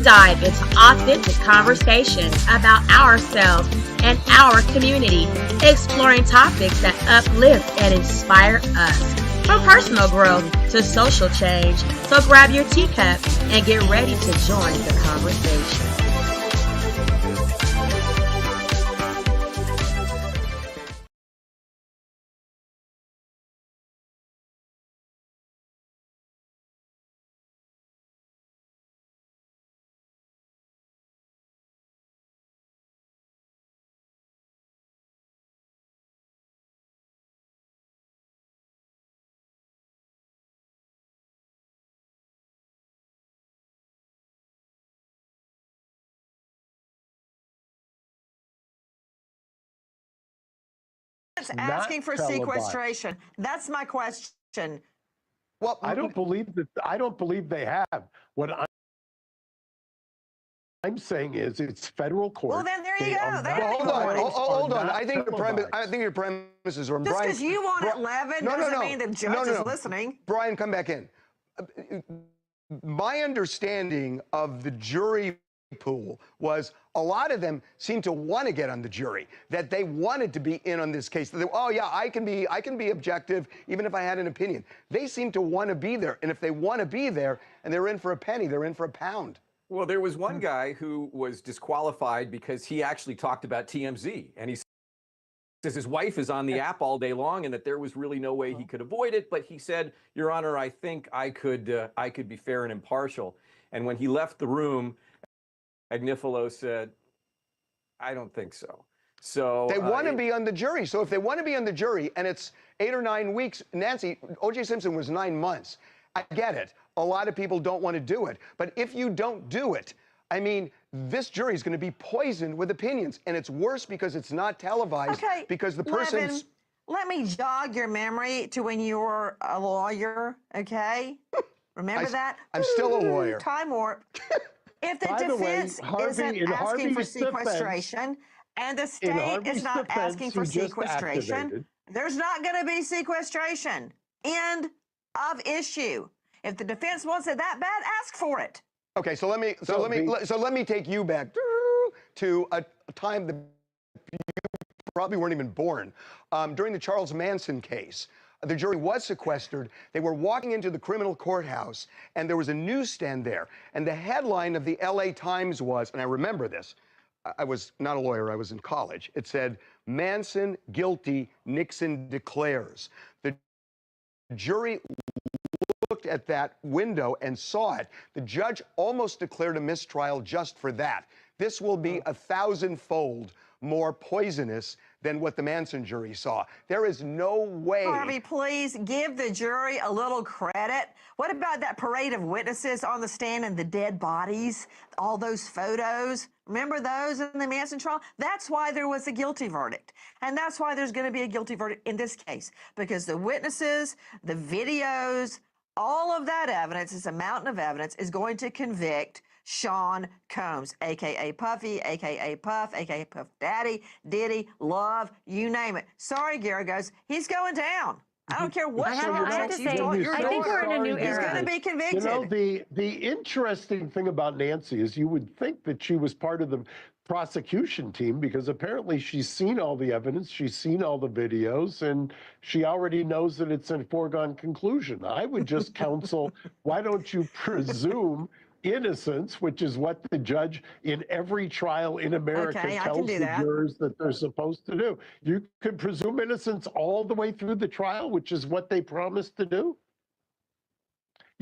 dive into authentic conversations about ourselves and our community, exploring topics that uplift and inspire us. From personal growth to social change. So grab your teacup and get ready to join the conversation. Asking for sequestration. That's my question. Well, I don't believe that. I don't believe they have. What I'm saying is, it's federal court. Well, then there you go. Hold on. I think your premises are just because you want it, Levin, doesn't mean the judge is listening. Brian, come back in. My understanding of the jury pool was a lot of them seemed to want to get on the jury, that they wanted to be in on this case. They, oh yeah, I can be objective even if I had an opinion. They seem to want to be there, and if they want to be there and they're in for a penny, they're in for a pound. Well, there was one guy who was disqualified because he actually talked about TMZ, and he says his wife is on the app all day long and that there was really no way he could avoid it. But he said, Your Honor, I think I could be fair and impartial. And when he left the room, Agnifilo said, I don't think so. So they want to be on the jury. So if they want to be on the jury and it's 8 or 9 weeks, Nancy, O.J. Simpson was 9 months. I get it. A lot of people don't want to do it. But if you don't do it, I mean, this jury is going to be poisoned with opinions. And it's worse because it's not televised. Okay, because the person's... Levin, let me jog your memory to when you were a lawyer, okay? Remember that? I'm still a lawyer. Time warp. If the defense isn't asking for sequestration and the state is not asking for sequestration, there's not going to be sequestration. End of issue. If the defense wants it that bad, ask for it. Okay, so let me take you back to a time that you probably weren't even born. During the Charles Manson case, the jury was sequestered. They were walking into the criminal courthouse, and there was a newsstand there. And the headline of the LA Times was, and I remember this, I was not a lawyer, I was in college. It said, Manson guilty, Nixon declares. The jury looked at that window and saw it. The judge almost declared a mistrial just for that. This will be 1,000-fold more poisonous than what the Manson jury saw. There is no way. Harvey, please give the jury a little credit. What about that parade of witnesses on the stand and the dead bodies, all those photos? Remember those in the Manson trial? That's why there was a guilty verdict. And that's why there's going to be a guilty verdict in this case, because the witnesses, the videos, all of that evidence, it's a mountain of evidence, is going to convict Sean Combs, a.k.a. Puffy, a.k.a. Puff, a.k.a. Puff Daddy, Diddy, Love, you name it. Sorry, Garagos, he's going down. I don't care what I have to say, I think we're in a new era. He's going to be convicted. You know, the interesting thing about Nancy is you would think that she was part of the prosecution team because apparently she's seen all the evidence, she's seen all the videos, and she already knows that it's a foregone conclusion. I would just counsel, why don't you presume innocence, which is what the judge in every trial in America tells the jurors that they're supposed to do. You could presume innocence all the way through the trial, which is what they promised to do.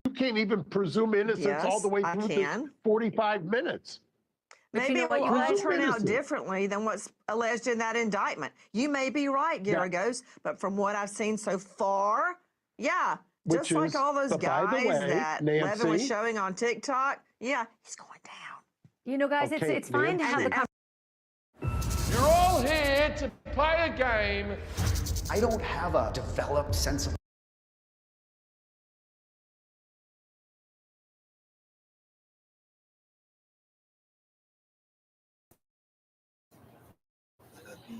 You can't even presume innocence all the way through the 45 minutes. Maybe it will all turn out differently than what's alleged in that indictment. You may be right, Garagos, but from what I've seen so far, yeah, just like all those guys that Levin was showing on TikTok, yeah, he's going down. You know, guys, it's fine to have the conversation. You're all here to play a game. I don't have a developed sense of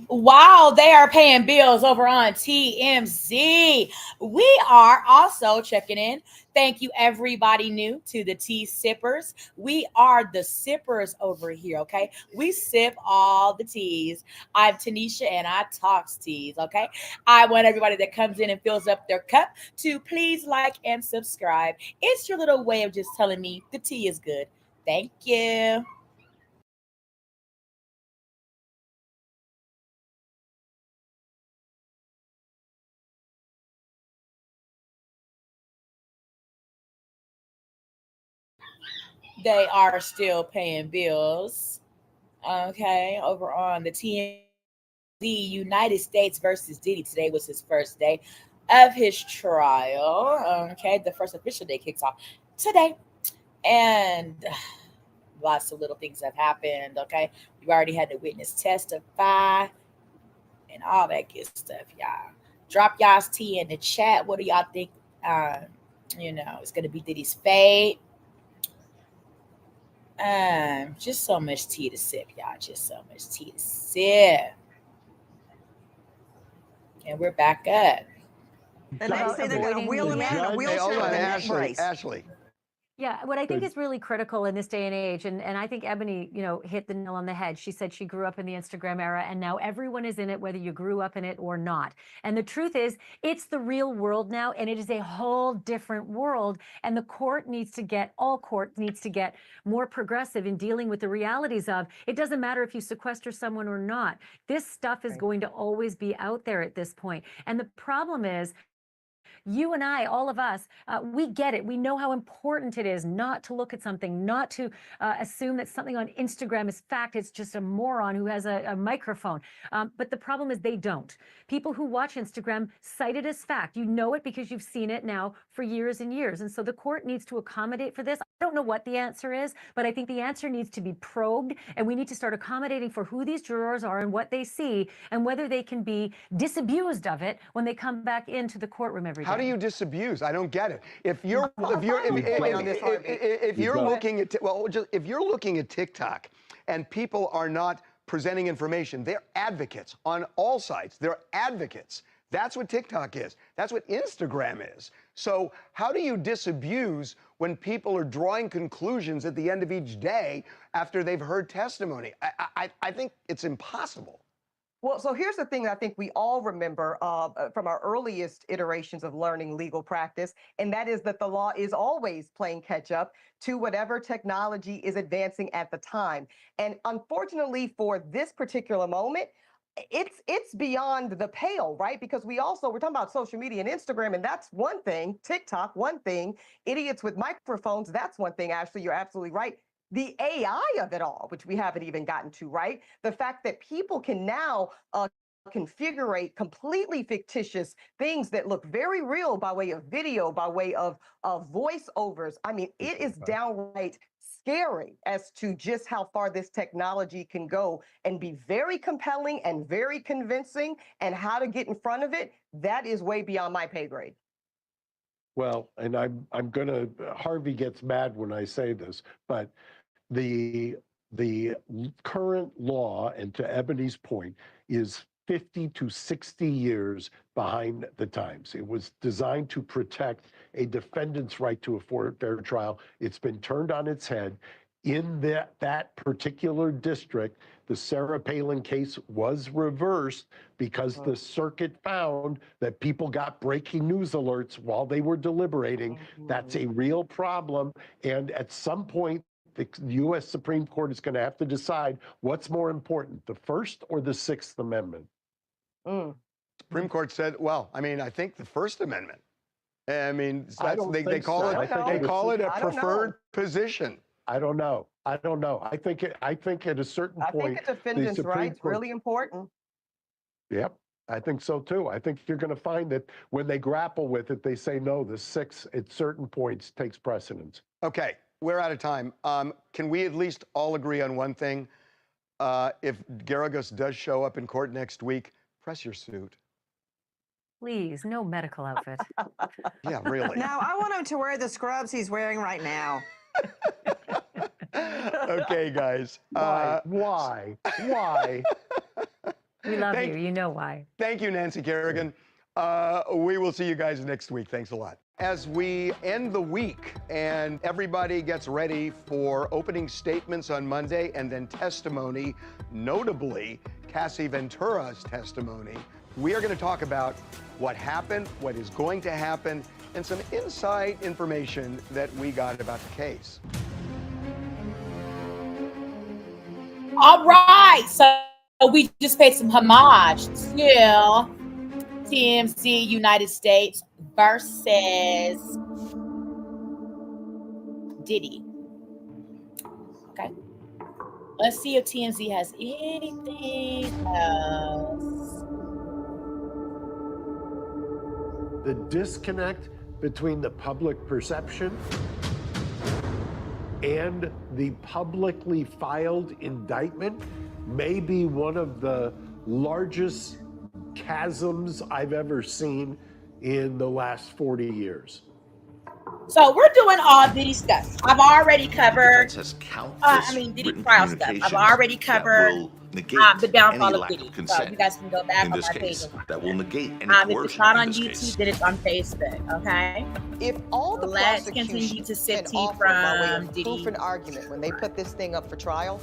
While they are paying bills over on TMZ, we are also checking in. Thank you, everybody new to the tea sippers. We are the sippers over here, okay? We sip all the teas. I'm Tanisha and I talks teas, okay? I want everybody that comes in and fills up their cup to please like and subscribe. It's your little way of just telling me the tea is good. Thank you. They are still paying bills. Okay, over on the TMZ, United States versus Diddy. Today was his first day of his trial. Okay, the first official day kicks off today. And lots of little things have happened. Okay, you already had the witness testify and all that good stuff, y'all. Drop y'all's tea in the chat. What do y'all think? It's gonna be Diddy's fate. Just so much tea to sip, y'all. Just so much tea to sip. And we're back up. The next thing they're going to wheel him in a Hey, wheelchair hold on, with a neck Ashley. brace. Ashley. Yeah, what I think is really critical in this day and age, and I think Ebony, hit the nail on the head. She said she grew up in the Instagram era, and now everyone is in it, whether you grew up in it or not. And the truth is, it's the real world now, and it is a whole different world. And all court needs to get more progressive in dealing with the realities of, it doesn't matter if you sequester someone or not. This stuff is going to always be out there at this point. And the problem is, you and I, all of us, we get it. We know how important it is not to look at something, not to assume that something on Instagram is fact. It's just a moron who has a microphone. But the problem is they don't. People who watch Instagram cite it as fact. You know it because you've seen it now for years and years. And so the court needs to accommodate for this. I don't know what the answer is, but I think the answer needs to be probed, and we need to start accommodating for who these jurors are and what they see and whether they can be disabused of it when they come back into the courtroom every day. How do you disabuse? I don't get it. If you're looking at TikTok and people are not presenting information, they're advocates on all sites. They're advocates. That's what TikTok is. That's what Instagram is. So how do you disabuse when people are drawing conclusions at the end of each day after they've heard testimony? I think it's impossible. Well, so here's the thing I think we all remember from our earliest iterations of learning legal practice, and that is that the law is always playing catch up to whatever technology is advancing at the time. And unfortunately for this particular moment, it's beyond the pale, right? Because we're talking about social media and Instagram, and that's one thing. TikTok, one thing. Idiots with microphones, that's one thing. Ashley, you're absolutely right. The AI of it all, which we haven't even gotten to, right? The fact that people can now configure completely fictitious things that look very real by way of video, by way of voiceovers. I mean, it is downright scary as to just how far this technology can go and be very compelling and very convincing, and how to get in front of it. That is way beyond my pay grade. Well, and I'm gonna, Harvey gets mad when I say this, but the current law, and to Ebony's point, is 50 to 60 years behind the times. It was designed to protect a defendant's right to a fair trial. It's been turned on its head. In that particular district, the Sarah Palin case was reversed because the circuit found that people got breaking news alerts while they were deliberating. That's a real problem. And at some point, the U.S. Supreme Court is going to have to decide what's more important, the First or the Sixth Amendment. Supreme Court said, well, I mean, I think the First Amendment. I mean, they call it a preferred position. I don't know. I think at a certain point, I think a defendant's rights really important. Yep, I think so too. I think you're going to find that when they grapple with it, they say no. The Sixth at certain points takes precedence. Okay, we're out of time. Can we at least all agree on one thing? If Geragos does show up in court next week, press your suit. Please, no medical outfit. Yeah, really. Now, I want him to wear the scrubs he's wearing right now. Okay, guys. Why? We love you. You know why. Thank you, Nancy Kerrigan. We will see you guys next week. Thanks a lot. As we end the week and everybody gets ready for opening statements on Monday and then testimony, notably Cassie Ventura's testimony, we are going to talk about what happened, what is going to happen, and some inside information that we got about the case. All right, so we just paid some homage to TMZ United States versus Diddy. Okay, let's see if TMZ has anything else. The disconnect between the public perception and the publicly filed indictment may be one of the largest chasms I've ever seen in the last 40 years. So we're doing all Diddy stuff. I've already covered, Diddy trial stuff. I've already covered the downfall of Diddy. So you guys can go back on my page. That will negate any if it's not on YouTube, then it's on Facebook, okay? If all the Let's prosecution continue to sip can tea offer by way from of Diddy. proof and argument when they put this thing up for trial,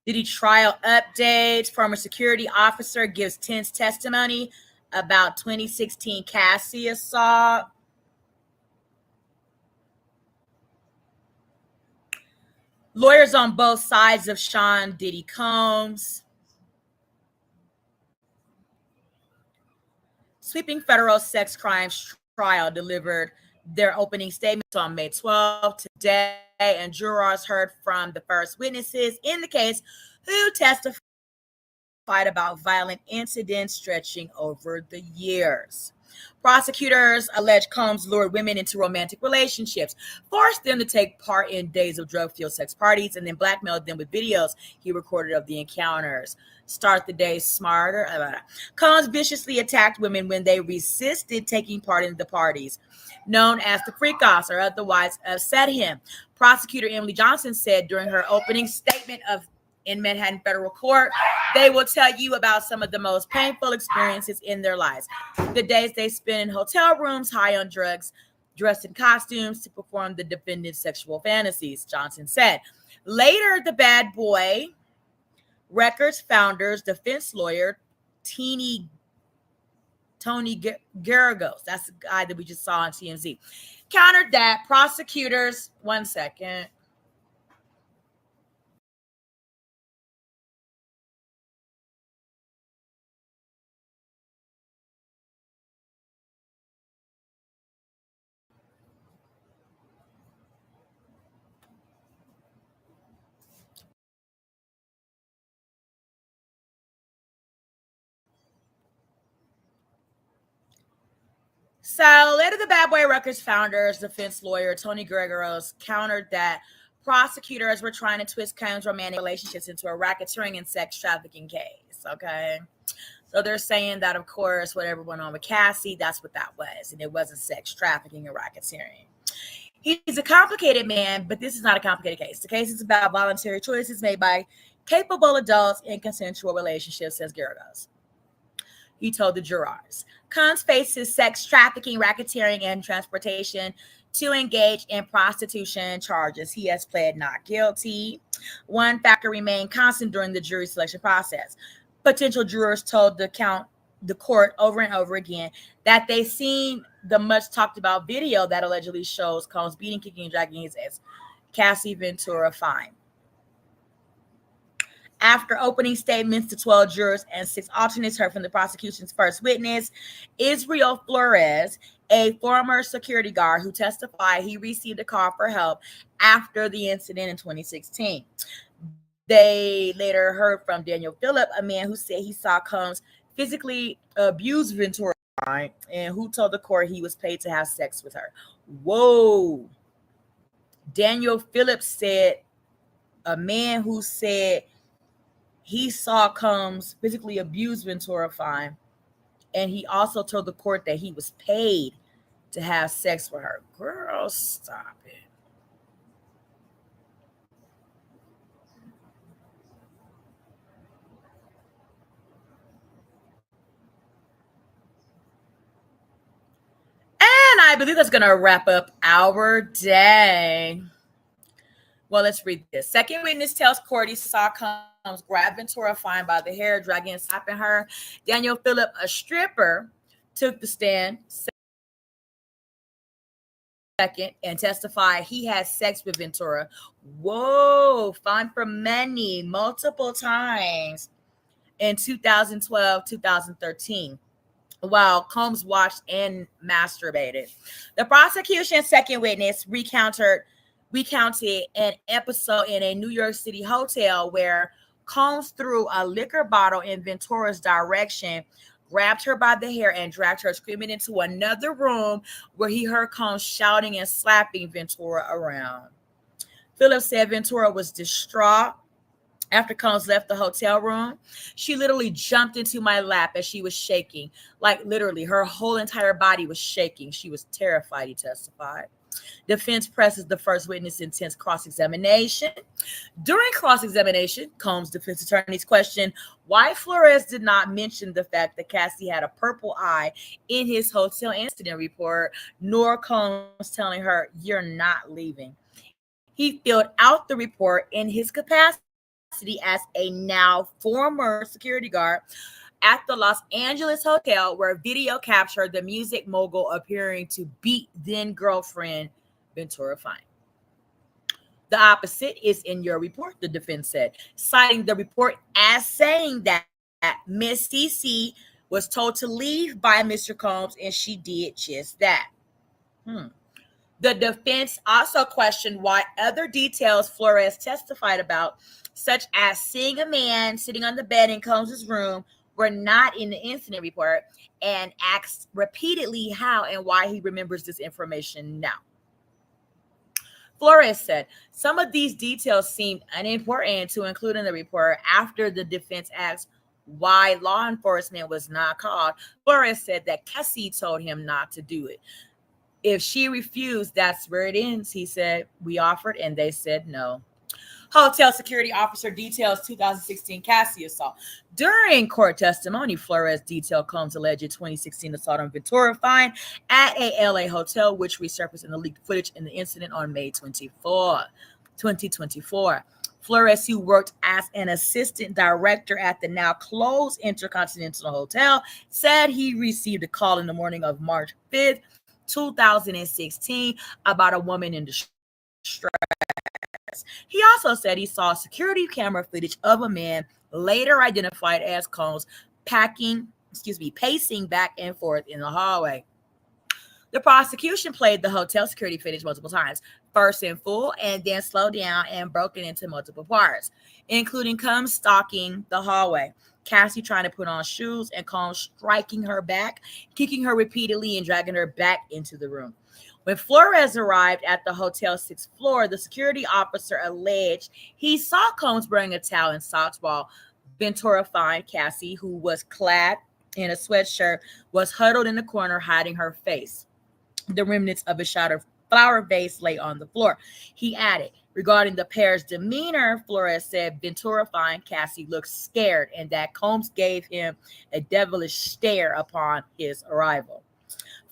Diddy trial updates. Former security officer gives tense testimony about 2016 Cassie assault. Lawyers on both sides of Sean Diddy Combs. Sweeping federal sex crimes trial delivered their opening statements on May 12th today, and jurors heard from the first witnesses in the case who testified about violent incidents stretching over the years. Prosecutors allege Combs lured women into romantic relationships, forced them to take part in days of drug-fueled sex parties, and then blackmailed them with videos he recorded of the encounters. Start the day smarter. Combs viciously attacked women when they resisted taking part in the parties, known as the freak-offs, or otherwise upset him. Prosecutor Emily Johnson said during her opening statement in Manhattan Federal Court, they will tell you about some of the most painful experiences in their lives. The days they spent in hotel rooms, high on drugs, dressed in costumes to perform the defendant's sexual fantasies, Johnson said. Later, the Bad Boy Records founder's defense lawyer, Tony Garagos, that's the guy that we just saw on TMZ, countered that prosecutors, one second. So later, the Bad Boy Records founder's defense lawyer, Tony Gregoros, countered that prosecutors were trying to twist Combs' romantic relationships into a racketeering and sex trafficking case, okay? So they're saying that, of course, whatever went on with Cassie, that's what that was, and it wasn't sex trafficking or racketeering. He's a complicated man, but this is not a complicated case. The case is about voluntary choices made by capable adults in consensual relationships, says Geragos. He told the jurors. Combs faces sex trafficking, racketeering, and transportation to engage in prostitution charges. He has pled not guilty. One factor remained constant during the jury selection process. Potential jurors told the court over and over again that they seen the much talked about video that allegedly shows Combs beating, kicking, and dragging his ex, Cassie Ventura, fine. After opening statements to 12 jurors and 6 alternates heard from the prosecution's first witness, Israel Flores, a former security guard who testified he received a call for help after the incident in 2016. They later heard from Daniel Phillip, a man who said he saw Combs physically abuse Ventura and who told the court he was paid to have sex with her. Whoa. Daniel Phillips said a man who said he saw Combs physically abuse Ventura Fine, and he also told the court that he was paid to have sex with her. Girl, stop it. And I believe that's going to wrap up our day. Well, let's read this. Second witness tells court he saw Combs grab Ventura Fine by the hair, dragging and slapping her. Daniel Phillip, a stripper, took the stand second and testified he had sex with Ventura. Whoa, Fine for money multiple times in 2012, 2013. While Combs watched and masturbated. The prosecution's second witness recounted an episode in a New York City hotel where Combs threw a liquor bottle in Ventura's direction, grabbed her by the hair, and dragged her screaming into another room where he heard Combs shouting and slapping Ventura around. Phillips said Ventura was distraught after Combs left the hotel room. She literally jumped into my lap as she was shaking. Like literally, her whole entire body was shaking. She was terrified, he testified. Defense presses the first witness intense cross-examination. During cross-examination, Combs' defense attorneys questioned why Flores did not mention the fact that Cassie had a purple eye in his hotel incident report, nor Combs telling her, "You're not leaving." He filled out the report in his capacity as a now former security guard at the Los Angeles hotel where video captured the music mogul appearing to beat then girlfriend Ventura Fine. The opposite is in your report, the defense said, citing the report as saying that Miss CC was told to leave by Mr. Combs, and she did just that. The defense also questioned why other details Flores testified about, such as seeing a man sitting on the bed in Combs' room, were not in the incident report, and asked repeatedly how and why he remembers this information now. Flores said some of these details seemed unimportant to include in the report. After the defense asked why law enforcement was not called, Flores said that Cassie told him not to do it. If she refused, that's where it ends, he said. We offered and they said no. Hotel security officer details 2016 Cassie assault. During court testimony, Flores detailed Combs' alleged 2016 assault on Ventura Fine at a LA hotel, which resurfaced in the leaked footage in the incident on May 24, 2024. Flores, who worked as an assistant director at the now closed Intercontinental Hotel, said he received a call in the morning of March 5th, 2016 about a woman in distress. He also said he saw security camera footage of a man later identified as Combs pacing back and forth in the hallway. The prosecution played the hotel security footage multiple times, first in full and then slowed down and broken into multiple parts, including Combs stalking the hallway, Cassie trying to put on shoes, and Combs striking her back, kicking her repeatedly, and dragging her back into the room. When Flores arrived at the hotel's 6th floor, the security officer alleged he saw Combs wearing a towel and socks while Ventura Fine, Cassie, who was clad in a sweatshirt, was huddled in the corner hiding her face. The remnants of a shattered flower vase lay on the floor. He added, regarding the pair's demeanor, Flores said Ventura Fine, Cassie looked scared and that Combs gave him a devilish stare upon his arrival.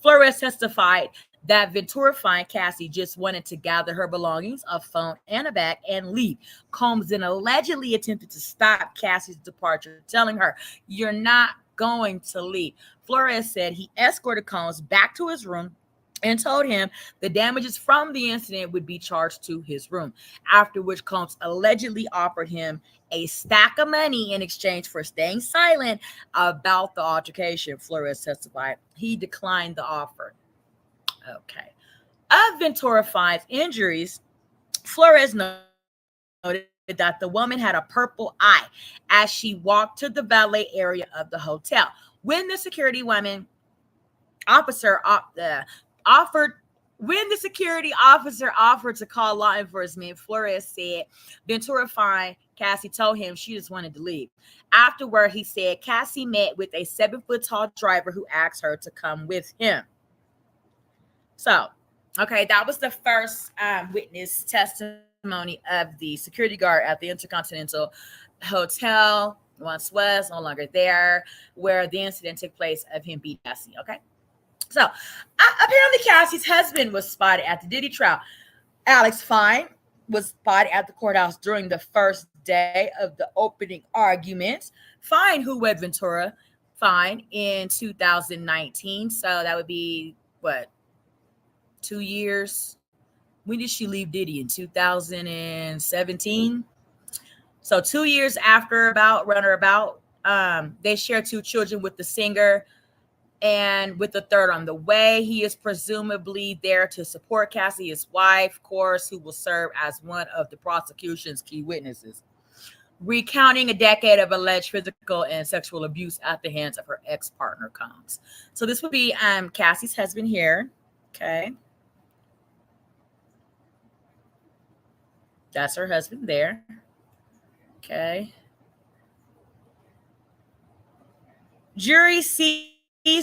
Flores testified that Ventura Fine, Cassie, just wanted to gather her belongings, a phone and a bag, and leave. Combs then allegedly attempted to stop Cassie's departure, telling her, "You're not going to leave." Flores said he escorted Combs back to his room and told him the damages from the incident would be charged to his room, after which Combs allegedly offered him a stack of money in exchange for staying silent about the altercation. Flores testified he declined the offer. Okay. Of Ventura Fine's injuries, Flores noted that the woman had a purple eye as she walked to the valet area of the hotel. When the security officer offered to call law enforcement, Flores said Ventura Fine Cassie told him she just wanted to leave. Afterward, he said Cassie met with a 7-foot tall driver who asked her to come with him. So, okay, that was the first witness testimony of the security guard at the Intercontinental Hotel, once was, no longer there, where the incident took place of him beating Cassie, okay? So, apparently Cassie's husband was spotted at the Diddy trial. Alex Fine was spotted at the courthouse during the first day of the opening arguments. Fine, who wed Ventura Fine in 2019. So that would be, what, 2 years? When did she leave Diddy? In 2017? So 2 years after they share 2 children with the singer, and with the third on the way. He is presumably there to support Cassie, his wife, of course, who will serve as one of the prosecution's key witnesses, recounting a decade of alleged physical and sexual abuse at the hands of her ex-partner, Combs. So this would be Cassie's husband here. Okay. That's her husband there. Okay. Jury sees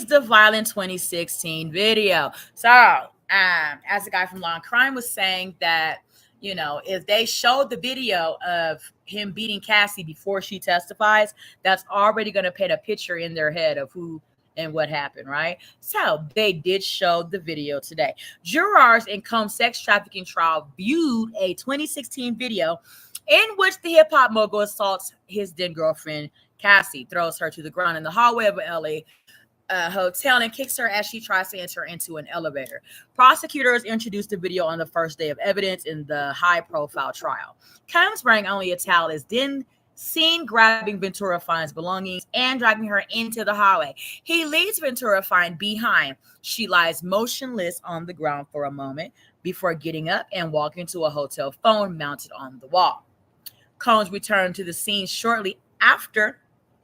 the violent 2016 video. So, as the guy from Law and Crime was saying, that, you know, if they showed the video of him beating Cassie before she testifies, that's already going to paint a picture in their head of who and what happened, right? So they did show the video today. Jurors in Combs' sex trafficking trial viewed a 2016 video in which the hip-hop mogul assaults his then girlfriend, Cassie, throws her to the ground in the hallway of an LA hotel and kicks her as she tries to enter into an elevator. Prosecutors introduced the video on the first day of evidence in the high-profile trial. Combs, wearing only a towel, is then seen grabbing Ventura Fine's belongings and dragging her into the hallway. He leads Ventura Fine behind. She lies motionless on the ground for a moment before getting up and walking to a hotel phone mounted on the wall. Combs returned to the scene shortly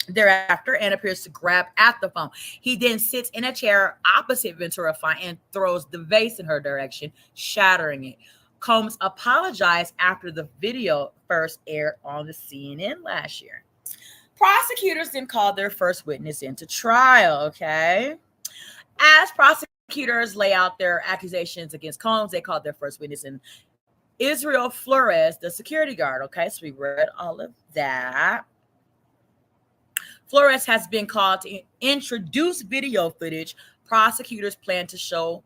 thereafter and appears to grab at the phone. He then sits in a chair opposite Ventura Fine and throws the vase in her direction, shattering it. Combs apologized after the video first aired on the CNN last year. Prosecutors then called their first witness into trial, okay? As prosecutors lay out their accusations against Combs, they called their first witness in Israel Flores, the security guard, okay? So we read all of that. Flores has been called to introduce video footage prosecutors plan to show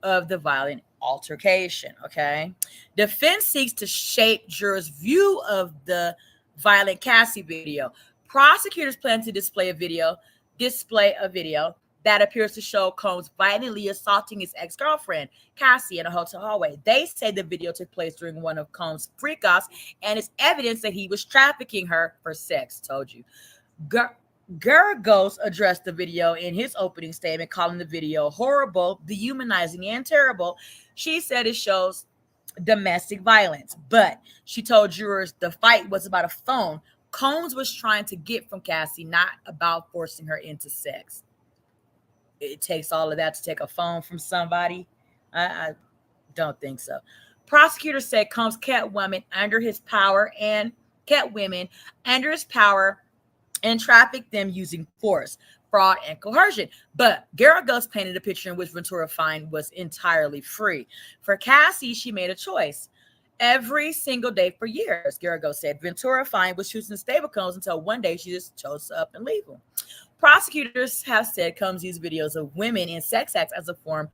of the violent altercation, okay? Defense seeks to shape jurors' view of the violent Cassie video. Prosecutors plan to display a video that appears to show Combs violently assaulting his ex-girlfriend, Cassie, in a hotel hallway. They say the video took place during one of Combs' freak-offs and is evidence that he was trafficking her for sex. Told you. Geragos addressed the video in his opening statement, calling the video horrible, dehumanizing, and terrible. She said it shows domestic violence, but she told jurors the fight was about a phone Combs was trying to get from Cassie, not about forcing her into sex. It takes all of that to take a phone from somebody? I don't think so. Prosecutors said Combs kept women under his power and trafficked them using force, fraud, and coercion. But Geragos painted a picture in which Ventura Fine was entirely free. For Cassie, she made a choice. Every single day for years, Geragos said, Ventura Fine was choosing to stay with Combs until one day she just chose up and leave him. Prosecutors have said Combs used videos of women in sex acts as a form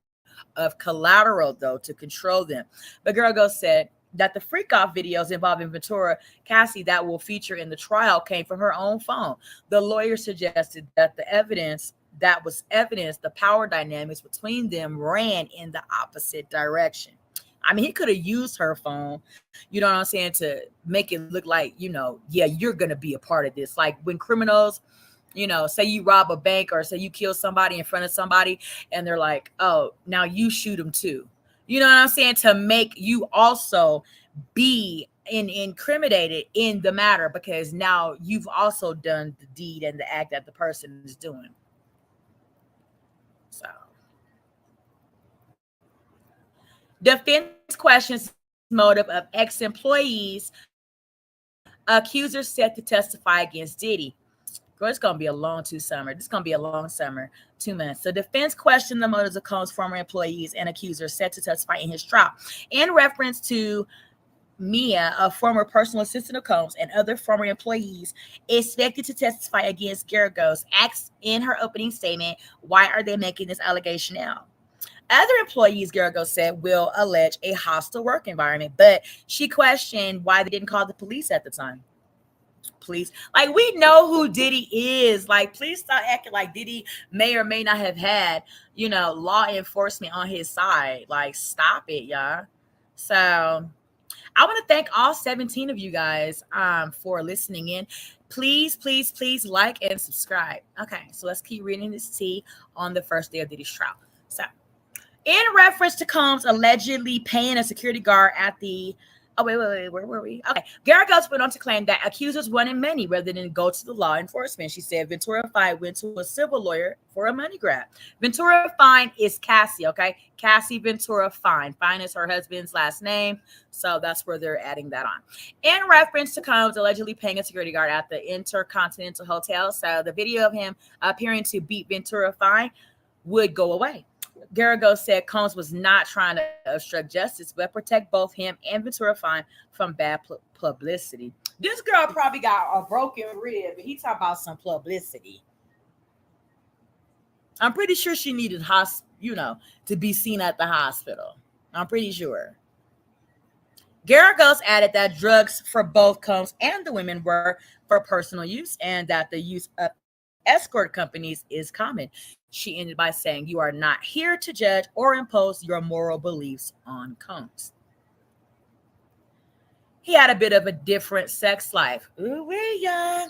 of collateral, though, to control them. But Geragos said that the freak-off videos involving Ventura Cassie that will feature in the trial came from her own phone. The lawyer suggested that the evidence that was evidence the power dynamics between them ran in the opposite direction. I mean, he could have used her phone, you know what I'm saying, to make it look like, you know, yeah, you're going to be a part of this. Like when criminals, you know, say you rob a bank or say you kill somebody in front of somebody and they're like, oh, now you shoot them too. You know what I'm saying? To make you also be incriminated in the matter, because now you've also done the deed and the act that the person is doing. So defense questions motive of ex-employees. Accusers set to testify against Diddy. Girl, it's gonna be a long summer. This is gonna be a long summer, 2 months. So defense questioned the motives of Combs' former employees and accusers set to testify in his trial. In reference to Mia, a former personal assistant of Combs, and other former employees expected to testify against Geragos, asked in her opening statement, why are they making this allegation now? Other employees, Geragos said, will allege a hostile work environment, but she questioned why they didn't call the police at the time. Please, like, we know who Diddy is. Like, please stop acting like Diddy may or may not have had, you know, law enforcement on his side. Like, stop it, y'all. So I want to thank all 17 of you guys for listening in. Please like and subscribe. Okay, so let's keep reading this tea on the first day of Diddy's trial. So in reference to Combs allegedly paying a security guard at the where were we? Okay. Geragos went on to claim that accusers wanted money rather than go to the law enforcement. She said Ventura Fine went to a civil lawyer for a money grab. Ventura Fine is Cassie, okay? Cassie Ventura Fine. Fine is her husband's last name, so that's where they're adding that on. In reference to Combs allegedly paying a security guard at the Intercontinental Hotel, so the video of him appearing to beat Ventura Fine would go away. Geragos said Combs was not trying to obstruct justice, but protect both him and Ventura Fine from bad publicity. This girl probably got a broken rib, but he talking about some publicity. I'm pretty sure she needed to be seen at the hospital. I'm pretty sure. Geragos added that drugs for both Combs and the women were for personal use and that the use of escort companies is common. She ended by saying, you are not here to judge or impose your moral beliefs on Combs. He had a bit of a different sex life. Ooh, yeah.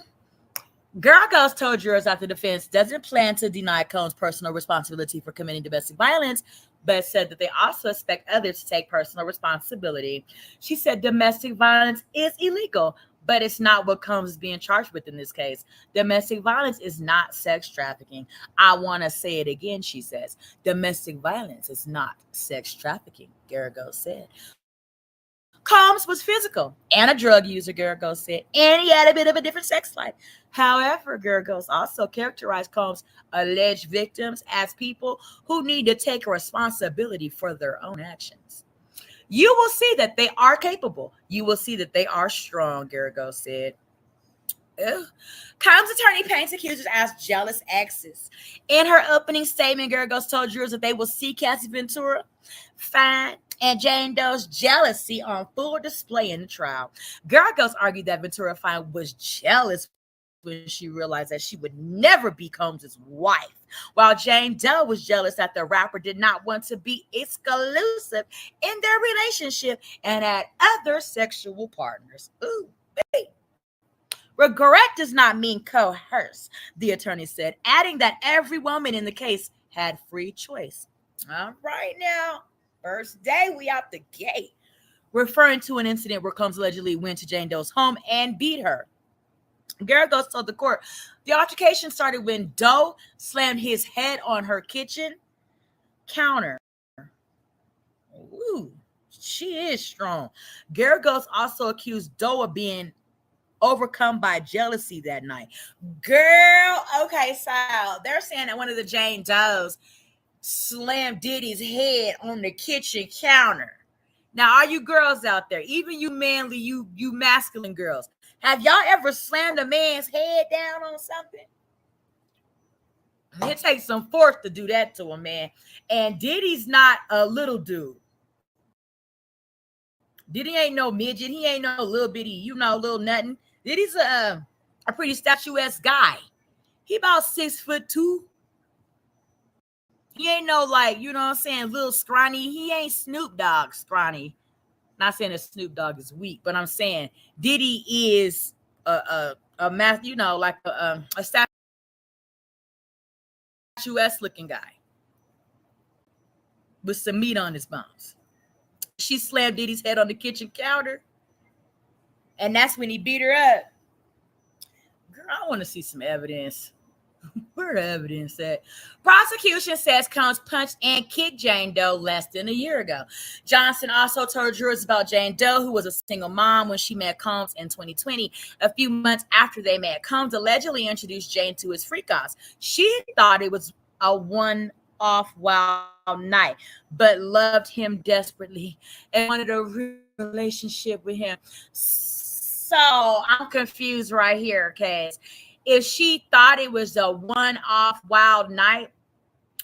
Geragos told jurors that the defense doesn't plan to deny Combs' personal responsibility for committing domestic violence, but said that they also expect others to take personal responsibility. She said domestic violence is illegal, but it's not what Combs being charged with in this case. Domestic violence is not sex trafficking. I want to say it again, she says. Domestic violence is not sex trafficking, Geragos said. Combs was physical and a drug user, Geragos said, and he had a bit of a different sex life. However, Geragos also characterized Combs' alleged victims as people who need to take responsibility for their own actions. You will see that they are capable. You will see that they are strong, Geragos said. Combs' attorney paints accusers as jealous exes. In her opening statement, Geragos told jurors that they will see Cassie Ventura Fine and Jane Doe's jealousy on full display in the trial. Geragos argued that Ventura Fine was jealous when she realized that she would never be Combs' wife, while Jane Doe was jealous that the rapper did not want to be exclusive in their relationship and had other sexual partners. Ooh, baby. Regret does not mean coerce, the attorney said, adding that every woman in the case had free choice. All right now, first day we out the gate. Referring to an incident where Combs allegedly went to Jane Doe's home and beat her. Geragos told the court the altercation started when Doe slammed his head on her kitchen counter. Ooh, she is strong. Geragos also accused Doe of being overcome by jealousy that night. Girl, okay, so they're saying that one of the Jane Does slammed Diddy's head on the kitchen counter. Now, all you girls out there, even you manly, you masculine girls, have y'all ever slammed a man's head down on something? It takes some force to do that to a man. And Diddy's not a little dude. Diddy ain't no midget. He ain't no little bitty, little nothing. Diddy's a pretty statuesque guy. He about 6'2". He ain't no like, you know what I'm saying, little scrawny. He ain't Snoop Dogg scrawny. Not saying that Snoop Dogg is weak, but I'm saying Diddy is a math, you know, like a statuesque looking guy with some meat on his bones. She slammed Diddy's head on the kitchen counter, and that's when he beat her up. Girl, I want to see some evidence. Where the evidence at? Prosecution says Combs punched and kicked Jane Doe less than a year ago. Johnson also told jurors about Jane Doe, who was a single mom when she met Combs in 2020. A few months after they met, Combs allegedly introduced Jane to his freak-offs. She thought it was a one-off wild night, but loved him desperately and wanted a real relationship with him. So I'm confused right here, cause if she thought it was a one-off wild night,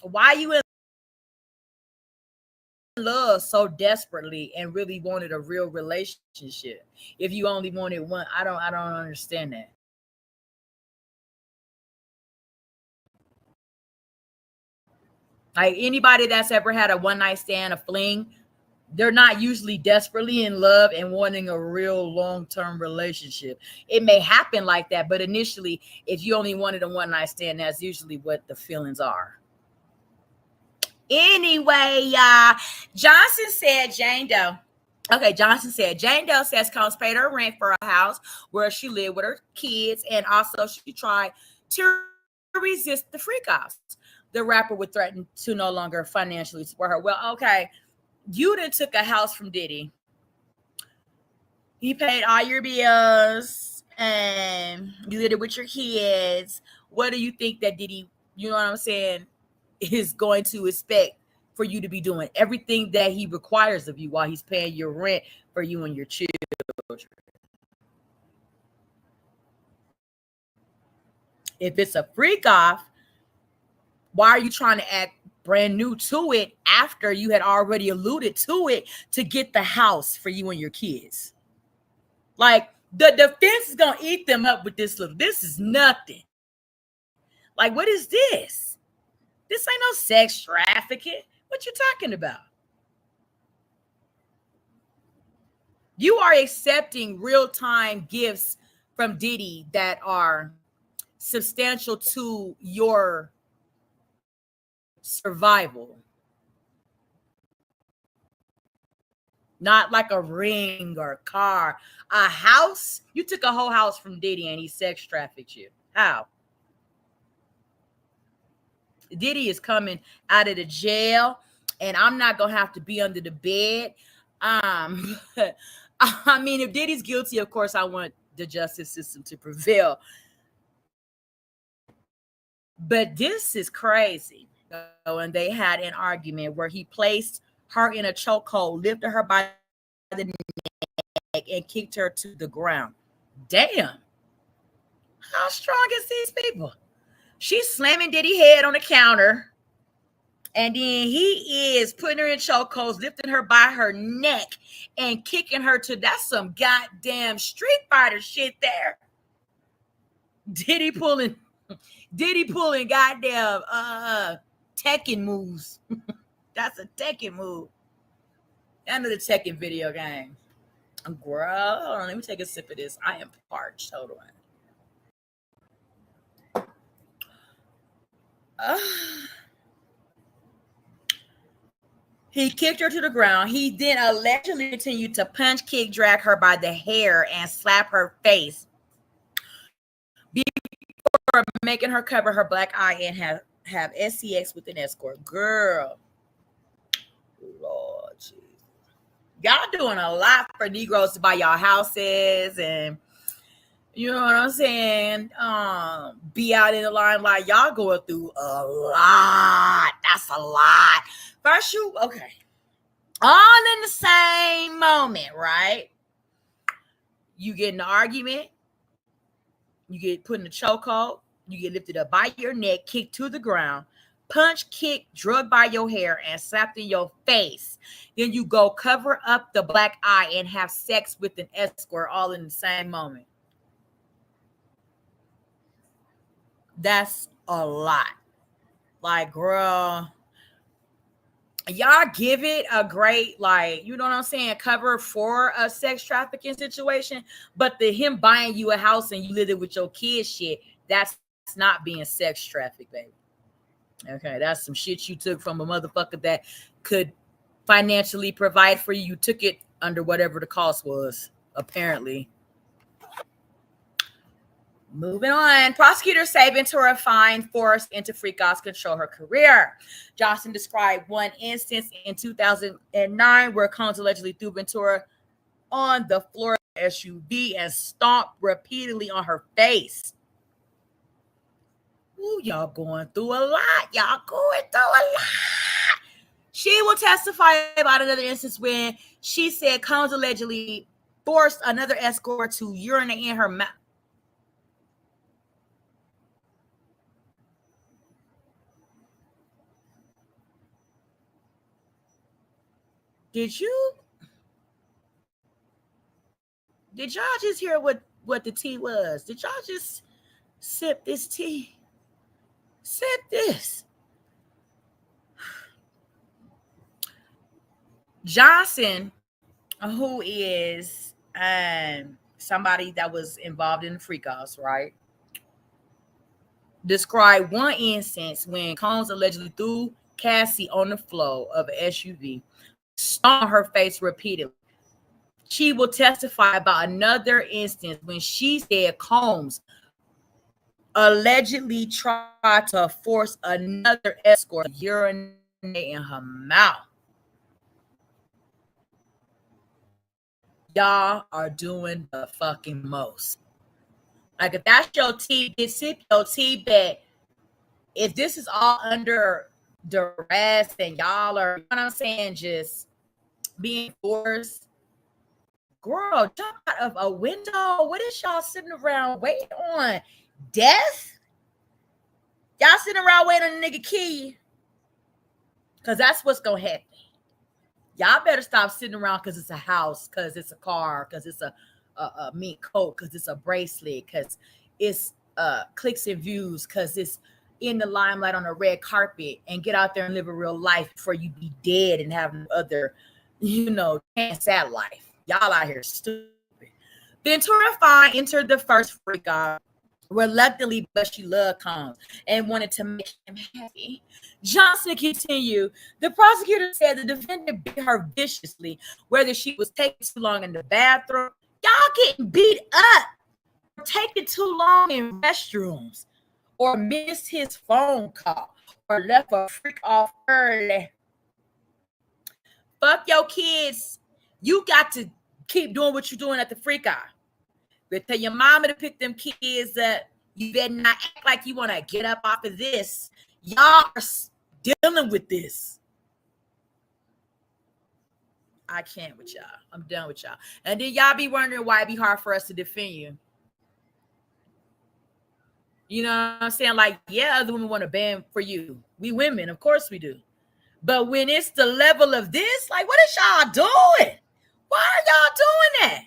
why you in love so desperately and really wanted a real relationship? If you only wanted one, I don't understand that. Like anybody that's ever had a one-night stand, a fling, they're not usually desperately in love and wanting a real long-term relationship. It may happen like that, but initially, if you only wanted a one-night stand, that's usually what the feelings are. Anyway, Johnson said Jane Doe. Okay, Johnson said Jane Doe says Combs paid her rent for a house where she lived with her kids, and also she tried to resist the freak-offs. The rapper would threaten to no longer financially support her. Well, okay. You done took a house from Diddy. He paid all your bills and you did it with your kids. What do you think that Diddy, you know what I'm saying, is going to expect for you to be doing? Everything that he requires of you while he's paying your rent for you and your children. If it's a freak off, why are you trying to act brand new to it after you had already alluded to it to get the house for you and your kids? Like the defense is gonna eat them up with this little. This is nothing. Like, what is this? This ain't no sex trafficking. What you talking about? You are accepting real-time gifts from Diddy that are substantial to your survival. Not like a ring or a car. A house? You took a whole house from Diddy and he sex trafficked you. How? Diddy is coming out of the jail and I'm not going to have to be under the bed. I mean, if Diddy's guilty, of course, I want the justice system to prevail. But this is crazy. And they had an argument where he placed her in a chokehold, lifted her by the neck, and kicked her to the ground. Damn. How strong is these people? She's slamming Diddy's head on the counter. And then he is putting her in chokeholds, lifting her by her neck and kicking her to, that's some goddamn Street Fighter shit there. Diddy pulling goddamn Tekken moves. That's a Tekken move. Another Tekken video game. Girl, hold on, let me take a sip of this. I am parched. Hold on. He kicked her to the ground. He then allegedly continued to punch, kick, drag her by the hair, and slap her face before making her cover her black eye and have SCX with an escort. Girl. Lord Jesus. Y'all doing a lot for Negroes to buy y'all houses and, you know what I'm saying, be out in the limelight. Y'all going through a lot. That's a lot. First okay. All in the same moment, right? You get in an argument. You get put in a chokehold. You get lifted up by your neck, kicked to the ground, punch, kick, drugged by your hair, and slapped in your face. Then you go cover up the black eye and have sex with an escort all in the same moment. That's a lot. Like, girl, y'all give it a great, like, you know what I'm saying, cover for a sex trafficking situation, but the him buying you a house and you live it with your kids shit, that's not being sex trafficked, baby. Okay, that's some shit you took from a motherfucker that could financially provide for you. You took it under whatever the cost was, apparently. Moving on. Prosecutors say Ventura fined forced into freak-offs control her career. Johnson described one instance in 2009 where Combs allegedly threw Ventura on the floor of the SUV and stomped repeatedly on her face. Ooh, y'all going through a lot. Y'all going through a lot. She will testify about another instance when she said Combs allegedly forced another escort to urinate in her mouth. Did y'all just hear what the tea was? Did y'all just sip this tea? Sip this. Johnson, who is somebody that was involved in the freak-offs, right? Described one instance when Combs allegedly threw Cassie on the floor of an SUV, stomped her face repeatedly. She will testify about another instance when she said Combs allegedly tried to force another escort to urinate in her mouth. Y'all are doing the fucking most. Like, if that's your tea, sip your tea, but if this is all under duress and y'all are, you know what I'm saying, just being forced, girl, jump out of a window. What is y'all sitting around waiting on? Death? Y'all sitting around waiting on a nigga key? Because that's what's going to happen. Y'all better stop sitting around because it's a house, because it's a car, because it's a mink coat, because it's a bracelet, because it's clicks and views, because it's in the limelight on a red carpet, and get out there and live a real life before you be dead and have other, chance at life. Y'all out here stupid. Ventura Fine entered the first freak-off reluctantly, but she loved Combs and wanted to make him happy. Johnson continued. The prosecutor said the defendant beat her viciously, whether she was taking too long in the bathroom. Y'all getting beat up, or taking too long in restrooms, or missed his phone call, or left a freak off early. Fuck your kids. You got to keep doing what you're doing at the freak off. But tell your mama to pick them kids up. You better not act like you want to get up off of this. Y'all are dealing with this. I can't with y'all. I'm done with y'all. And then y'all be wondering why it be hard for us to defend you. You know what I'm saying? Like, yeah, other women want to ban for you. We women, of course we do. But when it's the level of this, like, what is y'all doing? Why are y'all doing that?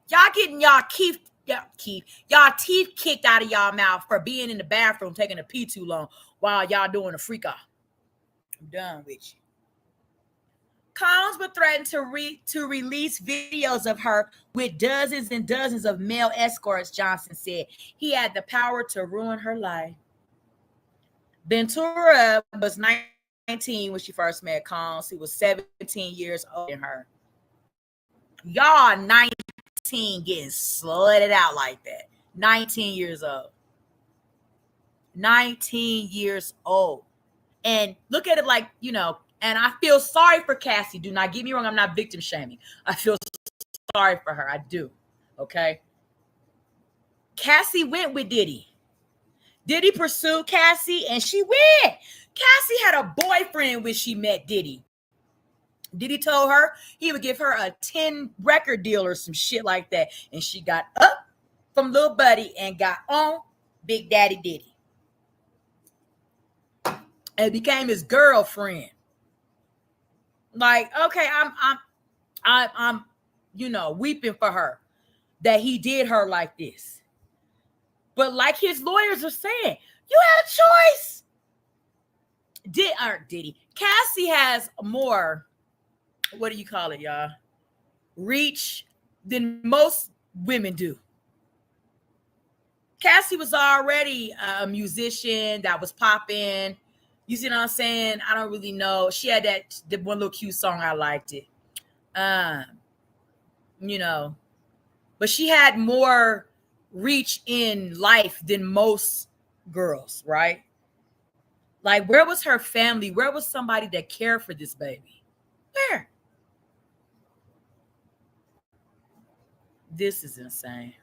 Y'all getting y'all teeth kicked out of y'all mouth for being in the bathroom taking a pee too long while y'all doing a freak off. I'm done with you. Combs would threaten to release videos of her with dozens and dozens of male escorts, Johnson said. He had the power to ruin her life. Ventura was 19 when she first met Combs. He was 17 years older than her. Y'all 19 getting slutted out like that. 19 years old. 19 years old. And look at it like, and I feel sorry for Cassie. Do not get me wrong. I'm not victim shaming. I feel sorry for her. I do. Okay. Cassie went with Diddy. Diddy pursued Cassie and she went. Cassie had a boyfriend when she met Diddy. Diddy told her he would give her a 10 record deal or some shit like that. And she got up from Lil Buddy and got on Big Daddy Diddy. And became his girlfriend. Like, okay, I'm weeping for her that he did her like this. But like his lawyers are saying, you had a choice. Diddy. Cassie has more, what do you call it, y'all? Reach than most women do. Cassie was already a musician that was popping. You see what I'm saying? I don't really know. She had the one little cute song. I liked it. You know, but she had more reach in life than most girls, right? Like, where was her family? Where was somebody that cared for this baby? Where? This is insane.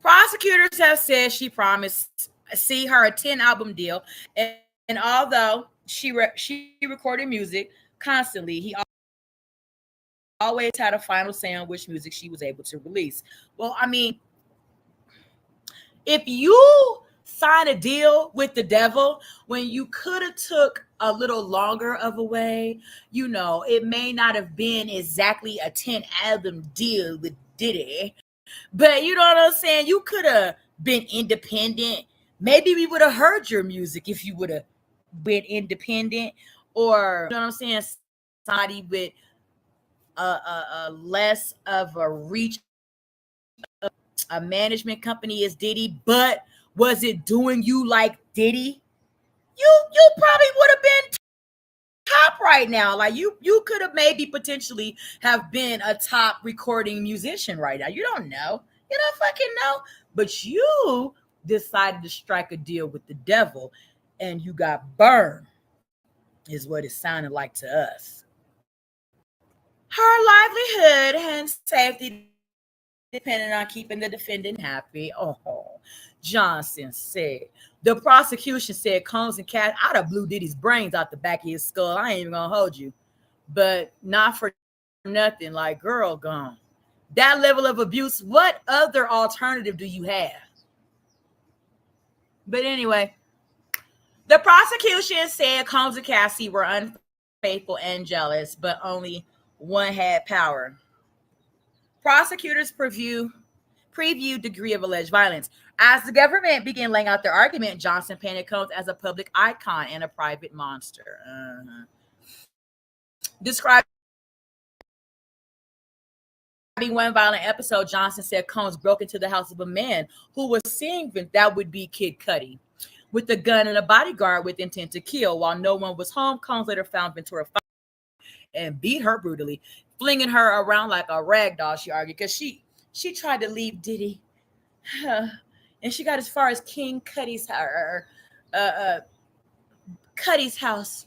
Prosecutors have said she promised see her a 10-album deal, and although she recorded music constantly, he always had a final say on which music she was able to release. Well, I mean, if you sign a deal with the devil when you could have took a little longer of a way, you know, it may not have been exactly a 10-album deal with Diddy, but you know what I'm saying? You could have been independent. Maybe we would have heard your music if you would have been independent, or you know what I'm saying, somebody with a less of a reach, a management company as Diddy, but was it doing you like Diddy? You probably would have been top right now. Like you could have maybe potentially have been a top recording musician right now. You don't know. You don't fucking know. But you decided to strike a deal with the devil and you got burned, is what it sounded like to us. Her livelihood and safety depending on keeping the defendant happy. Oh, Johnson said. The prosecution said Combs and Cass, I'd have blew Diddy's brains out the back of his skull. I ain't even gonna hold you. But not for nothing. Like, girl, gone. That level of abuse, what other alternative do you have? But anyway, the prosecution said Combs and Cassie were unfaithful and jealous, but only one had power. Prosecutors preview degree of alleged violence. As the government began laying out their argument, Johnson painted Combs as a public icon and a private monster. Describing one violent episode, Johnson said Combs broke into the house of a man who was seeing that would be Kid Cudi with a gun and a bodyguard with intent to kill. While no one was home, Combs later found Ventura and beat her brutally, flinging her around like a rag doll, she argued, because she tried to leave Diddy. And she got as far as King Cudi's house.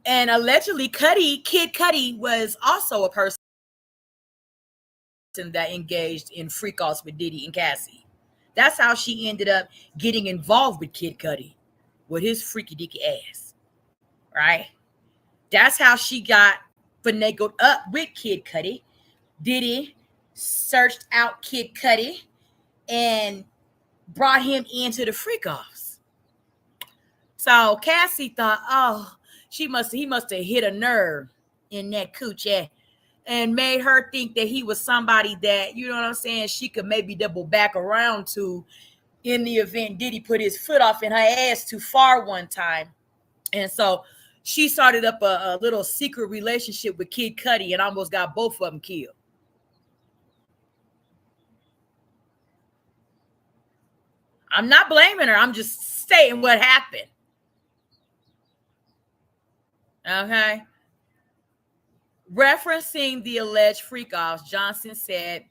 And allegedly, Kid Cudi was also a person that engaged in freak-offs with Diddy and Cassie. That's how she ended up getting involved with Kid Cudi, with his freaky-dicky ass, right? That's how she got finagled up with Kid Cudi. Diddy searched out Kid Cudi and brought him into the freak-offs. So Cassie thought, oh, he must have hit a nerve in that coochie and made her think that he was somebody that, you know what I'm saying, she could maybe double back around to in the event Diddy put his foot off in her ass too far one time. And so she started up a little secret relationship with Kid Cudi and almost got both of them killed. I'm not blaming her. I'm just saying what happened. Okay. Referencing the alleged freak-offs, Johnson said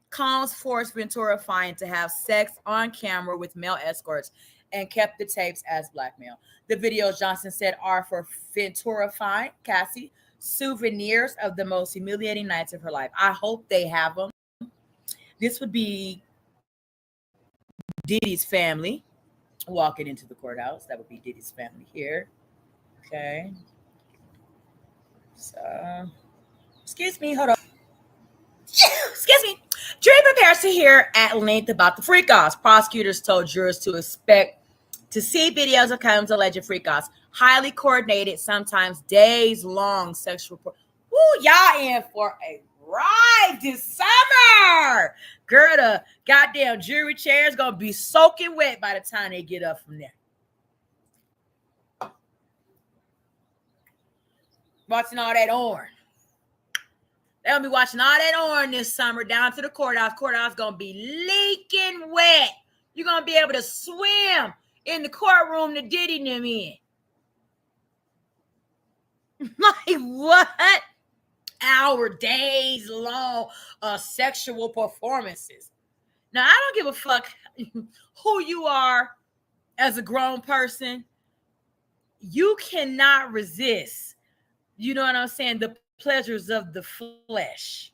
Combs forced Ventura Fine to have sex on camera with male escorts and kept the tapes as blackmail. The videos, Johnson said, are for Ventura Fine, Cassie, souvenirs of the most humiliating nights of her life. I hope they have them. This would be Diddy's family walking into the courthouse. That would be Diddy's family here. Okay. So, excuse me, hold on. Excuse me. Jury prepares to hear at length about the freak-offs. Prosecutors told jurors to expect to see videos of Combs' alleged freak-offs. Highly coordinated, sometimes days-long sexual. Woo, y'all in for a ride this summer. Girl, the goddamn jury chair is going to be soaking wet by the time they get up from there. Watching all that orange. They'll be watching all that orange this summer down to the courthouse. Courthouse going to be leaking wet. You're going to be able to swim in the courtroom to Diddy them in. Like what? Hour, days long sexual performances. Now, I don't give a fuck who you are as a grown person. You cannot resist, you know what I'm saying, the pleasures of the flesh.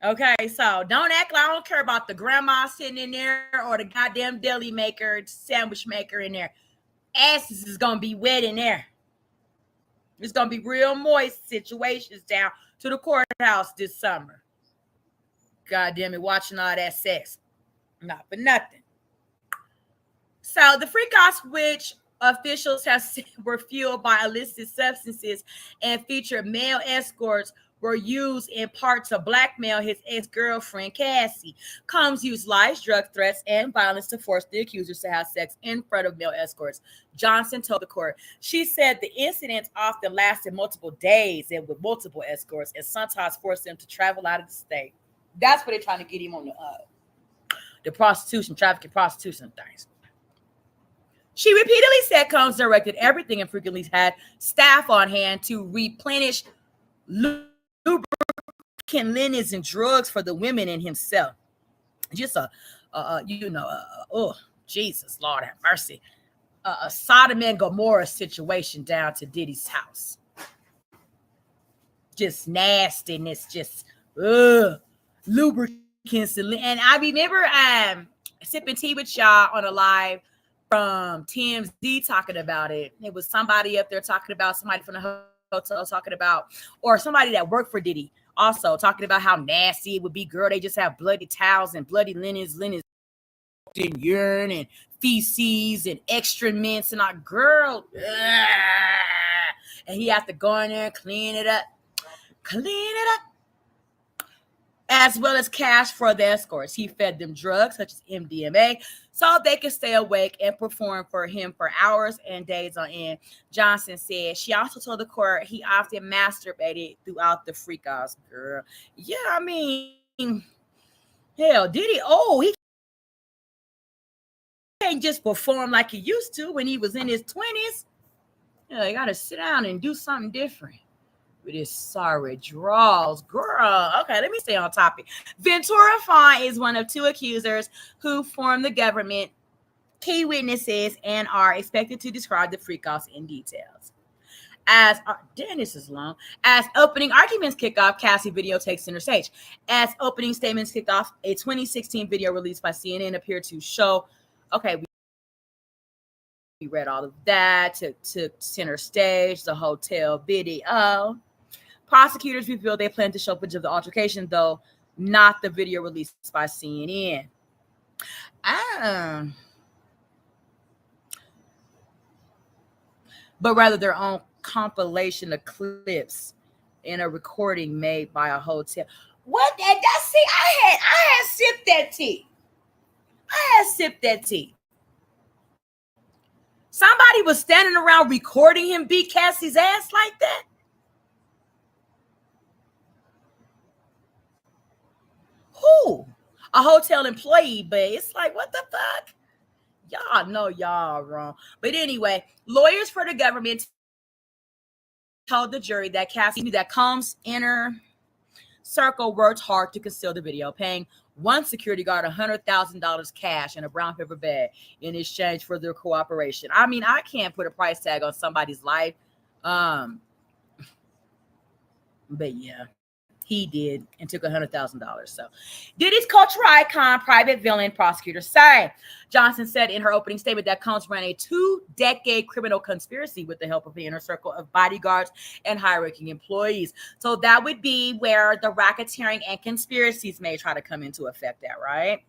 Okay, so don't act like I don't care about the grandma sitting in there or the goddamn deli maker, sandwich maker in there. Asses is going to be wet in there. It's going to be real moist situations down to the courthouse this summer. God damn it, watching all that sex. Not for nothing. So the freak-offs, which officials have said were fueled by illicit substances and featured male escorts, were used in part to blackmail his ex-girlfriend, Cassie. Combs used lies, drug threats, and violence to force the accusers to have sex in front of male escorts. Johnson told the court. She said the incidents often lasted multiple days and with multiple escorts, and sometimes forced them to travel out of the state. That's what they're trying to get him on the prostitution, trafficking, prostitution things. She repeatedly said Combs directed everything and frequently had staff on hand to replenish lubricant, linens, and drugs for the women and himself. Just Jesus, Lord have mercy. A Sodom and Gomorrah situation down to Diddy's house. Just nastiness, just lubricants. And I remember sipping tea with y'all on a live from TMZ talking about it. It was somebody up there talking about, somebody from the hotel talking about, or somebody that worked for Diddy also talking about how nasty it would be. Girl, they just have bloody towels and bloody linens and urine and feces and excrements and our girl. And he has to go in there and clean it up. As well as cash for the escorts. He fed them drugs such as MDMA so they could stay awake and perform for him for hours and days on end. Johnson said she also told the court he often masturbated throughout the freak-offs, girl. Yeah, I mean, hell, Diddy, he can't just perform like he used to when he was in his 20s. You got to sit down and do something different. With his sorry draws, girl. Okay, let me stay on topic. Ventura Fine is one of two accusers who formed the government, key witnesses, and are expected to describe the freak-offs in details. As opening arguments kick off, Cassie video takes center stage. As opening statements kicked off, a 2016 video released by CNN appeared to show. Okay, we read all of that. Took center stage. The hotel video. Prosecutors revealed they plan to show footage of the altercation, though not the video released by CNN. But rather their own compilation of clips in a recording made by a hotel. What? See, I had sipped that tea. Somebody was standing around recording him beat Cassie's ass like that. Who? A hotel employee, but it's like, what the fuck? Y'all know y'all wrong. But anyway, lawyers for the government told the jury that Cassie knew that Combs' inner circle worked hard to conceal the video, paying one security guard $100,000 cash in a brown paper bag in exchange for their cooperation. I mean, I can't put a price tag on somebody's life. But yeah. He did and took $100,000. So, Diddy's cultural icon, private villain, prosecutors say. Johnson said in her opening statement that Combs ran a 2-decade criminal conspiracy with the help of the inner circle of bodyguards and high-ranking employees. So that would be where the racketeering and conspiracies may try to come into effect. That right?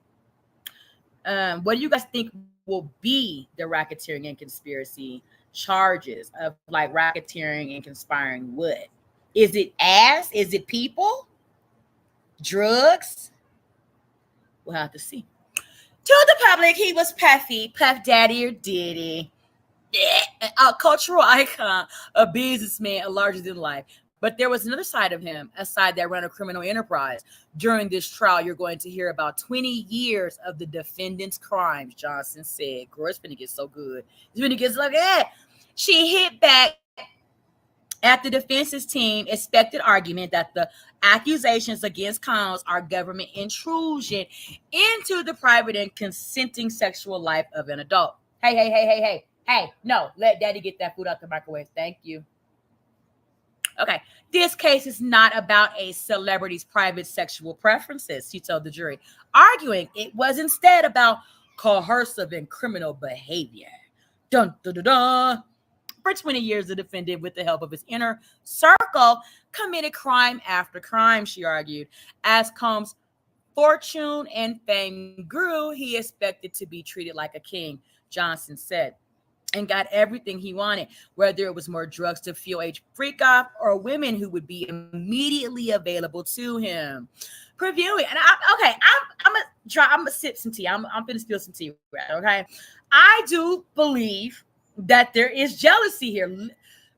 What do you guys think will be the racketeering and conspiracy charges of like racketeering and conspiring? What? Is it ass? Is it people? Drugs? We'll have to see. To the public, he was Puffy, Puff Daddy or Diddy. a cultural icon, a businessman, a larger than life. But there was another side of him, a side that ran a criminal enterprise. During this trial, you're going to hear about 20 years of the defendant's crimes, Johnson said. Girl, it's going to get so good. It's going to get so good. She hit back at the defense's team expected argument that the accusations against Combs are government intrusion into the private and consenting sexual life of an adult. Hey, no, let daddy get that food out the microwave. Thank you. Okay, this case is not about a celebrity's private sexual preferences, she told the jury, arguing it was instead about coercive and criminal behavior. Dun, dun, dun, dun. For 20 years, the defendant, with the help of his inner circle, committed crime after crime, she argued. As Combs' fortune and fame grew, he expected to be treated like a king, Johnson said, and got everything he wanted, whether it was more drugs to fuel a freak off or women who would be immediately available to him. Previewing, and I'm gonna sip some tea. I'm gonna spill some tea, okay? I do believe that there is jealousy here.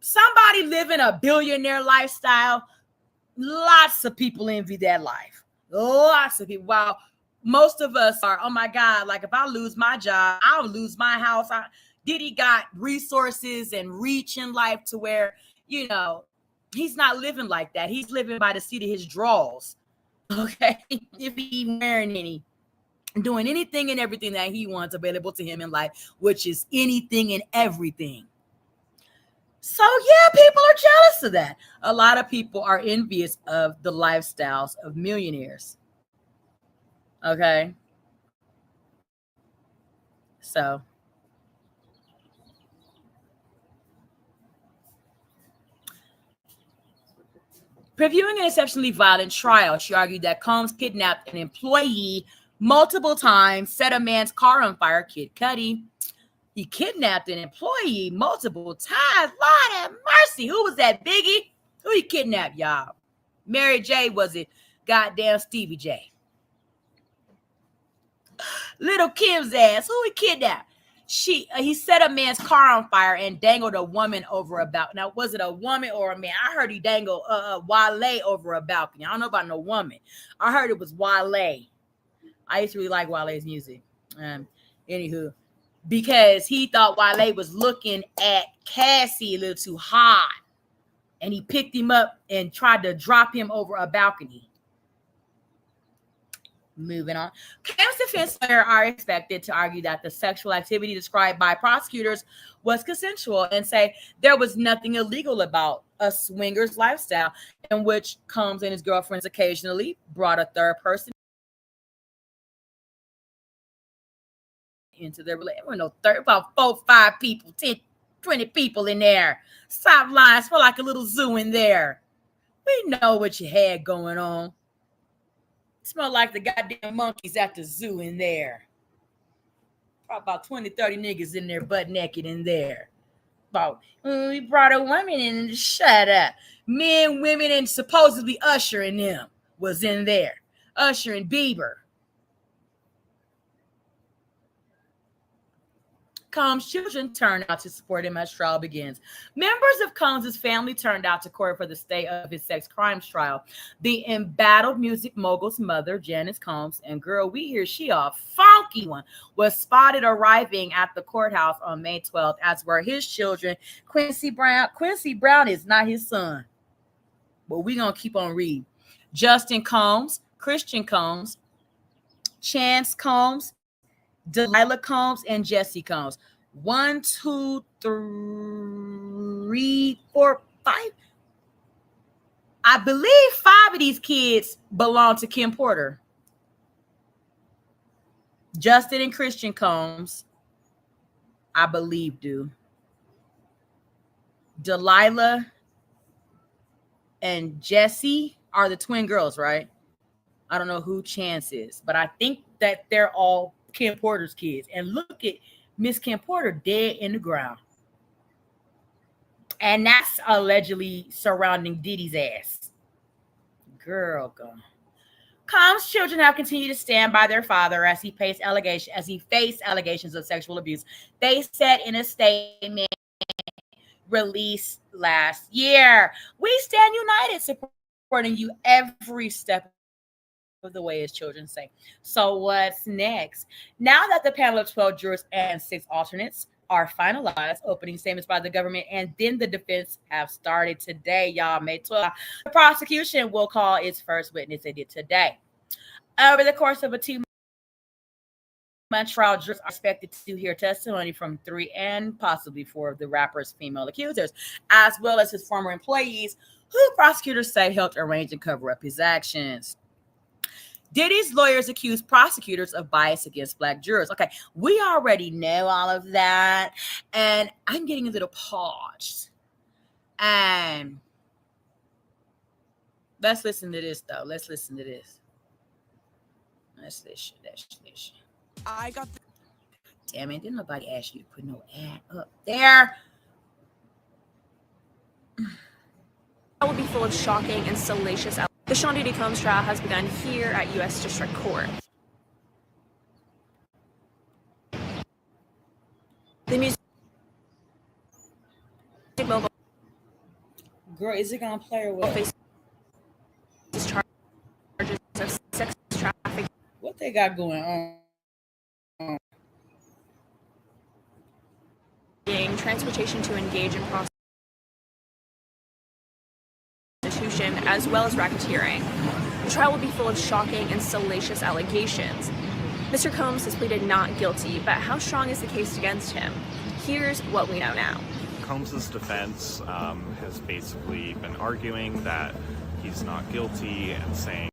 Somebody living a billionaire lifestyle, lots of people envy that life. Lots of people. While most of us are, oh my God, like if I lose my job, I'll lose my house. Diddy got resources and reach in life to where, he's not living like that. He's living by the seat of his drawers. Okay. If he wearing any, doing anything and everything that he wants available to him in life, which is anything and everything. So yeah, people are jealous of that. A lot of people are envious of the lifestyles of millionaires. Okay. So previewing an exceptionally violent trial, she argued that Combs kidnapped an employee multiple times, set a man's car on fire, Kid Cudi. He kidnapped an employee multiple times. Lord have mercy. Who was that, Biggie? Who he kidnapped, y'all? Mary J, was it? Goddamn Stevie J. Little Kim's ass. Who he kidnapped? He set a man's car on fire and dangled a woman over a balcony. Now, was it a woman or a man? I heard he dangled Wale over a balcony. I don't know about no woman. I heard it was Wale. I used to really like Wale's music. Anywho, because he thought Wale was looking at Cassie a little too hard. And he picked him up and tried to drop him over a balcony. Moving on. Cam's defense lawyer are expected to argue that the sexual activity described by prosecutors was consensual and say there was nothing illegal about a swinger's lifestyle in which Combs and his girlfriends occasionally brought a third person into their relationship. There were no third, about 4, 5 people, 10, 20 people in there. Stop lying. It's like a little zoo in there. We know what you had going on. Smell like the goddamn monkeys at the zoo in there. Probably about 20, 30 niggas in there butt naked in there. We brought a woman in and shut up. Men, women, and supposedly Usher and them was in there. Usher and Bieber. Combs' children turned out to support him as trial begins. Members of Combs' family turned out to court for the stay of his sex crimes trial. The embattled music mogul's mother, Janice Combs, and girl, we hear she a funky one, was spotted arriving at the courthouse on May 12th, as were his children, Quincy Brown. Quincy Brown is not his son, but we're going to keep on reading. Justin Combs, Christian Combs, Chance Combs, Delilah Combs, and Jesse Combs. 1, 2, 3, 4, 5. I believe 5 of these kids belong to Kim Porter. Justin and Christian Combs, I believe, do. Delilah and Jesse are the twin girls, right? I don't know who Chance is, but I think that they're all Kim Porter's kids. And look at Miss Kim Porter dead in the ground. And that's allegedly surrounding Diddy's ass. Girl, gone. Combs' children have continued to stand by their father as he faced allegations of sexual abuse. They said in a statement released last year, "We stand united, supporting you every step of the way," his children say. So what's next? Now that the panel of 12 jurors and 6 alternates are finalized, opening statements by the government and then the defense have started today, y'all. May 12th. The prosecution will call its first witness. They did today. Over the course of a 2-month trial, jurors are expected to hear testimony from 3 and possibly 4 of the rapper's female accusers, as well as his former employees, who prosecutors say helped arrange and cover up his actions. Diddy's lawyers accuse prosecutors of bias against Black jurors. Okay, we already know all of that, and I'm getting a little paused. And let's listen to this, though. Let's listen to this. Let's listen. I got the Damn it, didn't nobody ask you to put no ad up there. will be full of shocking and salacious. The Sean Diddy Combs trial has begun here at U.S. District Court. The music mogul Girl, is it gonna play or what? faces charges of sex trafficking. What they got going on? Transportation to engage in prostitution, as well as racketeering. The trial will be full of shocking and salacious allegations. Mr. Combs has pleaded not guilty, but how strong is the case against him? Here's what we know now. Combs' defense has basically been arguing that he's not guilty and saying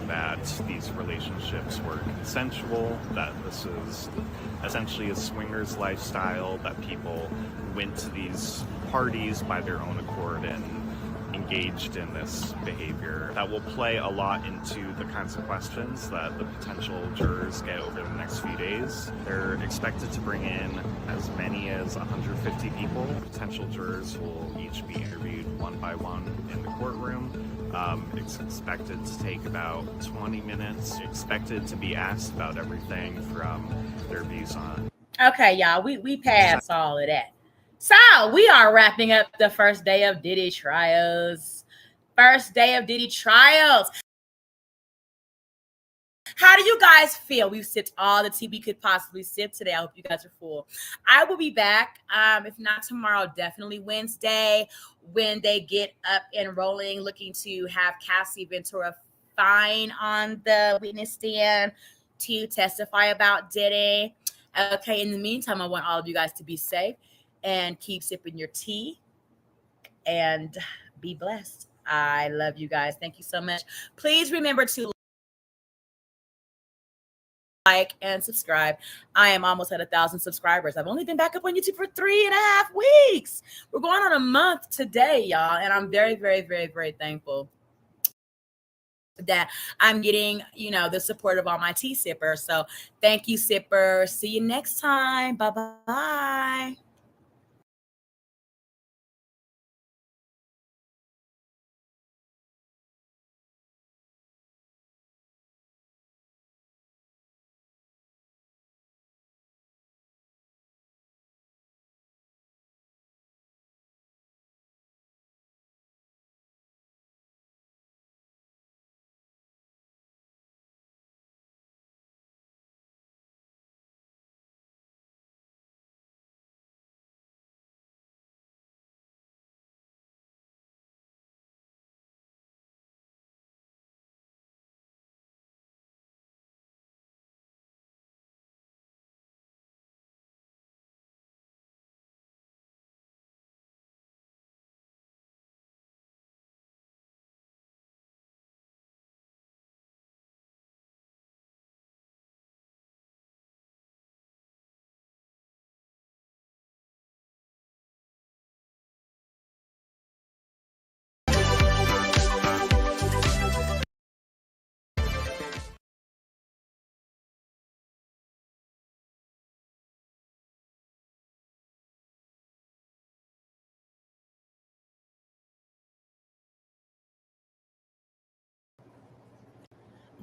that these relationships were consensual, that this is essentially a swingers lifestyle, that people went to these parties by their own accord and engaged in this behavior. That will play a lot into the kinds of questions that the potential jurors get over the next few days. They're expected to bring in as many as 150 people. Potential jurors will each be interviewed one by one in the courtroom. It's expected to take about 20 minutes. Expected to be asked about everything from their views on. Okay, y'all, we passed all of that. So we are wrapping up the first day of Diddy trials. First day of Diddy trials. How do you guys feel? We've sipped all the tea we could possibly sip today. I hope you guys are full. I will be back. If not tomorrow, definitely Wednesday when they get up and rolling, looking to have Cassie Ventura Fine on the witness stand to testify about Diddy. Okay, in the meantime, I want all of you guys to be safe and keep sipping your tea and be blessed. I love you guys. Thank you so much. Please remember to like and subscribe. I am almost at 1,000 subscribers. I've only been back up on YouTube for 3.5 weeks. We're going on a month today, y'all, and I'm very, very, very, very thankful that I'm getting, the support of all my tea sippers. So thank you, sippers. See you next time. Bye-bye.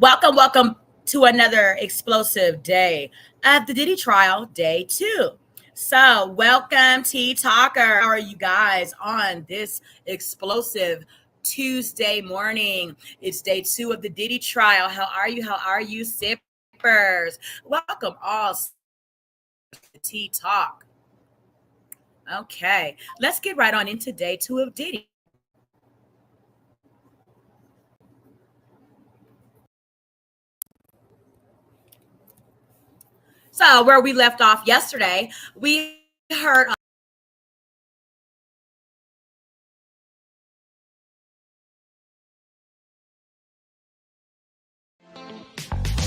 Welcome to another explosive day of the Diddy trial, day 2. So welcome, Tea Talker. How are you guys on this explosive Tuesday morning? It's day 2 of the Diddy trial. How are you, sippers? Welcome all to Tea Talk. Okay, let's get right on into day 2 of Diddy. So where we left off yesterday, we heard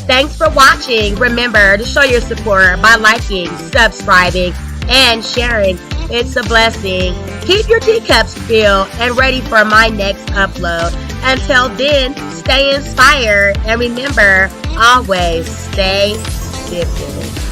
Thanks for watching. Remember to show your support by liking, subscribing, and sharing. It's a blessing. Keep your teacups filled and ready for my next upload. Until then, stay inspired and remember, always stay sipping.